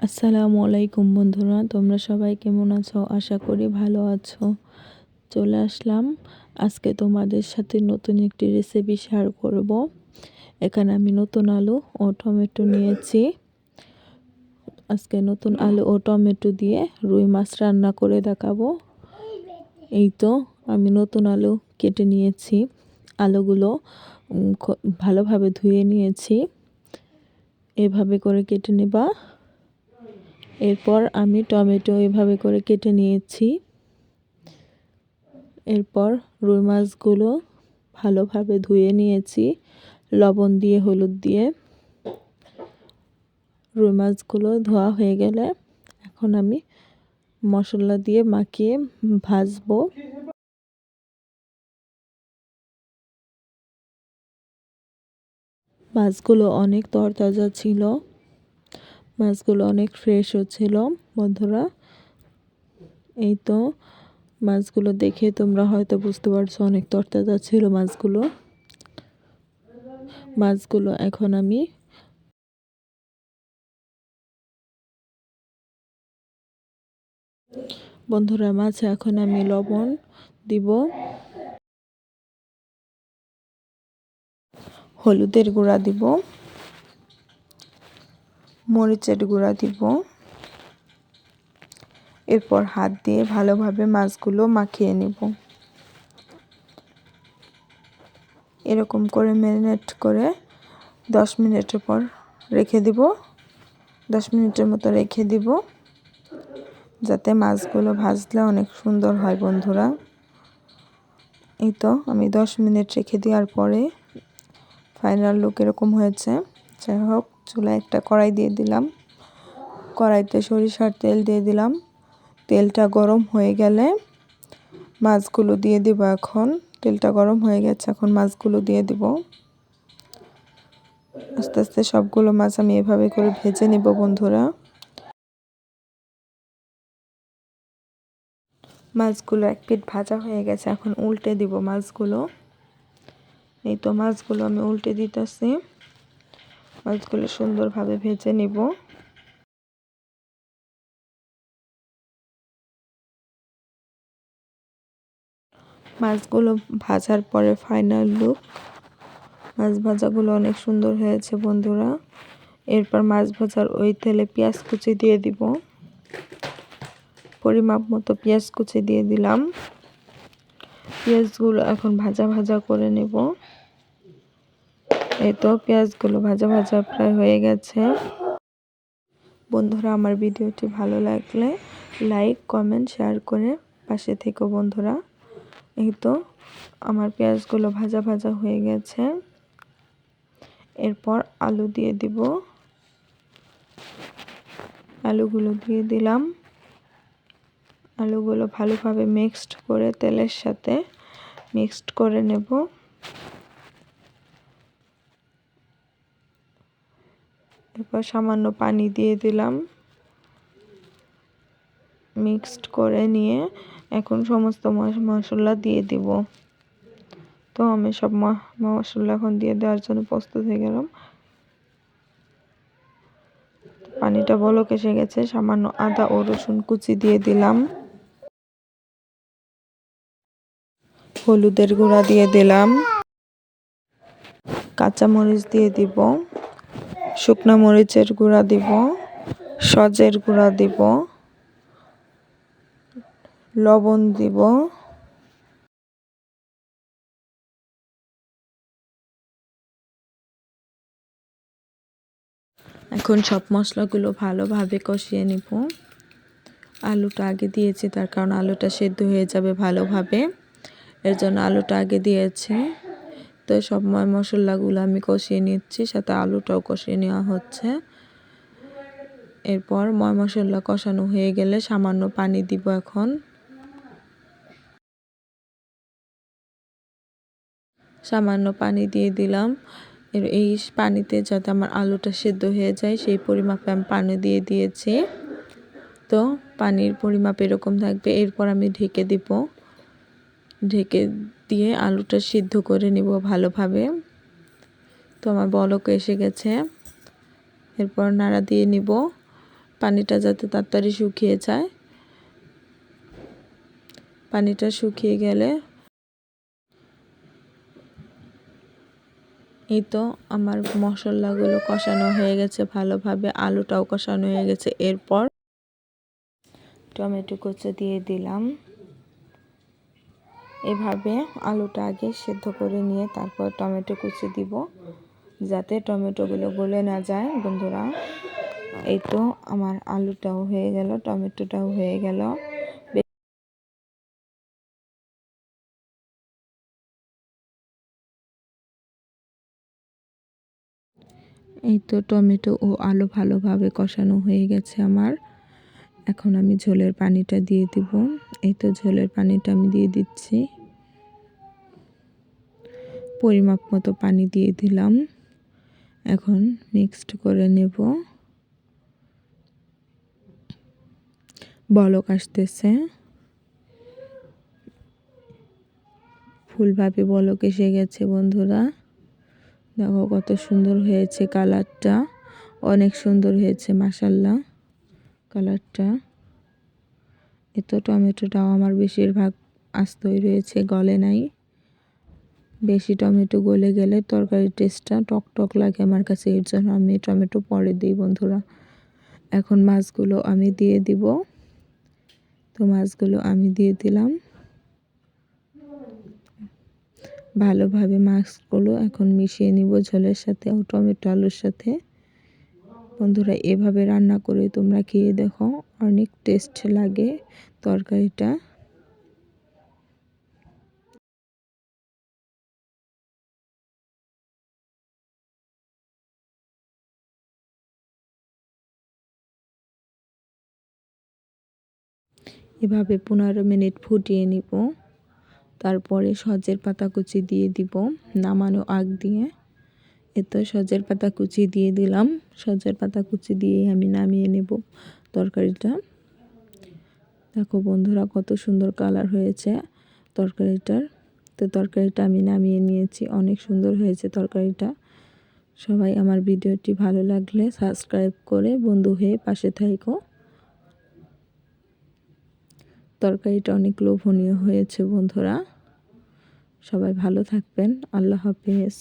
আসসালামু আলাইকুম বন্ধুরা, তোমরা সবাই কেমন আছো? আশা করি ভালো আছো। চলে আসলাম আজকে তোমাদের সাথে নতুন একটি রেসিপি শেয়ার করব। এখানে আমি নতুন আলু ও টমেটো নিয়েছি। আজকে নতুন আলু ও টমেটো দিয়ে রুই মাছ রান্না করে দেখাবো। এই তো আমি নতুন আলু কেটে নিয়েছি। আলুগুলো ভালোভাবে ধুয়ে নিয়েছি। এভাবে করে কেটে নেবা। এরপর আমি টমেটো এভাবে করে কেটে নিয়েছি। এরপর রুই মাছগুলো ভালোভাবে ধুয়ে নিয়েছি লবণ দিয়ে, হলুদ দিয়ে। রুই মাছগুলো ধোয়া হয়ে গেলে এখন আমি মশলা দিয়ে মাখিয়ে ভাজবো। মাছগুলো অনেক তরতাজা ছিল, মাছগুলো অনেক ফ্রেশও ছিল বন্ধুরা। এই তো মাছগুলো দেখে তোমরা হয়তো বুঝতে পারছো অনেক তরতাজা ছিল মাছগুলো এখন আমি বন্ধুরা মাছে এখন আমি লবণ দিব, হলুদের গুঁড়া দিব, মরিচের গুঁড়া দিব। এরপর হাত দিয়ে ভালোভাবে মাছগুলো মাখিয়ে নেব। এরকম করে ম্যারিনেট করে 10 মিনিটের পর রেখে দিব। 10 মিনিটের মতো রেখে দিব যাতে মাছগুলো ভাজলে অনেক সুন্দর হয় বন্ধুরা। এই তো আমি 10 মিনিট রেখে দেওয়ার পরে ফাইনাল লুক এরকম হয়েছে। যাই হোক, চুলায় একটা কড়াই দিয়ে দিলাম। কড়াইতে সরিষার তেল দিয়ে দিলাম। তেলটা গরম হয়ে গেলে মাছগুলো দিয়ে দিব। এখন তেলটা গরম হয়ে গেছে, এখন মাছগুলো দিয়ে দিব। আস্তে আস্তে সবগুলো মাছ আমি এভাবে করে ভেজে নেব বন্ধুরা। মাছগুলো এক পিঠ ভাজা হয়ে গেছে, এখন উল্টে দিব মাছগুলো। এই তো মাছগুলো আমি উল্টে দিতেছি। মাছগুলো সুন্দরভাবে ভেজে নিব। মাছগুলো ভাজার পরে ফাইনাল লুক, মাছ ভাজাগুলো অনেক সুন্দর হয়েছে বন্ধুরা। এরপর মাছ ভাজার ওই তেলে পেঁয়াজ কুচি দিয়ে দিব। পরিমাপ মতো পেঁয়াজ কুচি দিয়ে দিলাম। পেঁয়াজগুলো এখন ভাজা ভাজা করে নেব। এই তো পেঁয়াজগুলো ভাজা ভাজা প্রায় হয়ে গেছে বন্ধুরা। আমার ভিডিওটি ভালো লাগলে লাইক, কমেন্ট, শেয়ার করে পাশে থেকো বন্ধুরা। এই তো আমার পেঁয়াজগুলো ভাজা ভাজা হয়ে গেছে। এরপর আলু দিয়ে দিব। আলুগুলো দিয়ে দিলাম। আলুগুলো ভালোভাবে মিক্সড করে তেলের সাথে মিক্সড করে নেব। এরপর সামান্য পানি দিয়ে দিলাম। মিক্সড করে নিয়ে এখন সমস্ত মশলা দিয়ে দিব। তো আমি সব মশলা এখন দিয়ে দেওয়ার জন্য প্রস্তুত হয়ে গেলাম। পানিটা বলক এসে গেছে, সামান্য আদা ও রসুন কুচি দিয়ে দিলাম। হলুদের গুঁড়া দিয়ে দিলাম। কাঁচা মরিচ দিয়ে দিব। শুকনো মরিচের গুঁড়া দিব। সজের গুঁড়া দিব। লবণ দিব। এখন সব মশলাগুলো ভালোভাবে কষিয়ে নিব। আলুটা আগে দিয়েছি, তার কারণ আলুটা সেদ্ধ হয়ে যাবে ভালোভাবে, এর জন্য আলুটা আগে দিয়েছি। তো সব মশলাগুলো আমি কষিয়ে নিচ্ছি, সাথে আলুটাও কষিয়ে নেওয়া হচ্ছে। এরপর মশলা কষানো হয়ে গেলে সামান্য পানি দিব। এখন সামান্য পানি দিয়ে দিলাম। এই পানিতে যাতে আমার আলুটা সেদ্ধ হয়ে যায় সেই পরিমাপে আমি পানি দিয়ে দিয়েছি। তো পানির পরিমাপ এরকম থাকবে। এরপর আমি ঢেকে দিব। ঢেকে দিয়ে আলুটা সিদ্ধ করে নিব ভালোভাবে। তো আমার বলক এসে গেছে। এরপর নাড়া দিয়ে নিব। পানিটা যাতে তাড়াতাড়ি শুকিয়ে যায়। পানিটা শুকিয়ে গেলে এই তো আমার মশলাগুলো কষানো হয়ে গেছে ভালোভাবে, আলুটাও কষানো হয়ে গেছে। এরপর টমেটো কুচি দিয়ে দিলাম। এভাবে আলুটা আগে সেদ্ধ করে নিয়ে তারপর টমেটো কুচি দিব, যাতে টমেটোগুলো গলে না যায় বন্ধুরা। এই তো আমার আলুটাও হয়ে গেল, টমেটোটাও হয়ে গেল। এই তো টমেটো ও আলু ভালোভাবে কষানো হয়ে গেছে আমার। এখন আমি ঝোলের পানিটা দিয়ে দিব। এই তো ঝোলের পানিটা আমি দিয়ে দিচ্ছি। পরিমাপ মতো পানি দিয়ে দিলাম। এখন মিক্সড করে নেব। বলক আসতেছে, ফুলভাবে বলক এসে গেছে বন্ধুরা। দেখো কত সুন্দর হয়েছে, কালারটা অনেক সুন্দর হয়েছে মাশাআল্লাহ কালারটা। এত টমেটোটাও আমার বেশিরভাগ আস্তই রয়েছে, গলে নাই। বেশি টমেটো গলে গেলে তরকারির টেস্টটা টক টক লাগে আমার কাছে, এর জন্য আমি টমেটো পরে দিই বন্ধুরা। এখন মাছগুলো আমি দিয়ে দিব। তো মাছগুলো আমি দিয়ে দিলাম ভালোভাবে। মাছগুলো এখন মিশিয়ে নিব ঝোলের সাথে ও টমেটো আলুর সাথে। বন্ধুরা এভাবে রান্না করে তোমরা খেয়ে দেখো, অনেক টেস্ট লাগে তরকারিটা। এভাবে 15 মিনিট ফুটিয়ে নিব। তারপরে সজের পাতা কুচি দিয়ে দিব নামানো আগ দিয়ে। এতো সজের পাতা কুচি দিয়ে দিলাম। সজের পাতা কুচি দিয়ে আমি নামিয়ে নেব তরকারিটা। দেখো বন্ধুরা কত সুন্দর কালার হয়েছে তরকারিটার। তো তরকারিটা আমি নামিয়ে নিয়েছি, অনেক সুন্দর হয়েছে তরকারিটা। সবাই আমার ভিডিওটি ভালো লাগলে সাবস্ক্রাইব করে বন্ধু হয়ে পাশে থাকো। তরকারিটা অনেক লোভনীয় হয়েছে বন্ধুরা। সবাই ভালো থাকবেন। আল্লাহ হাফেজ।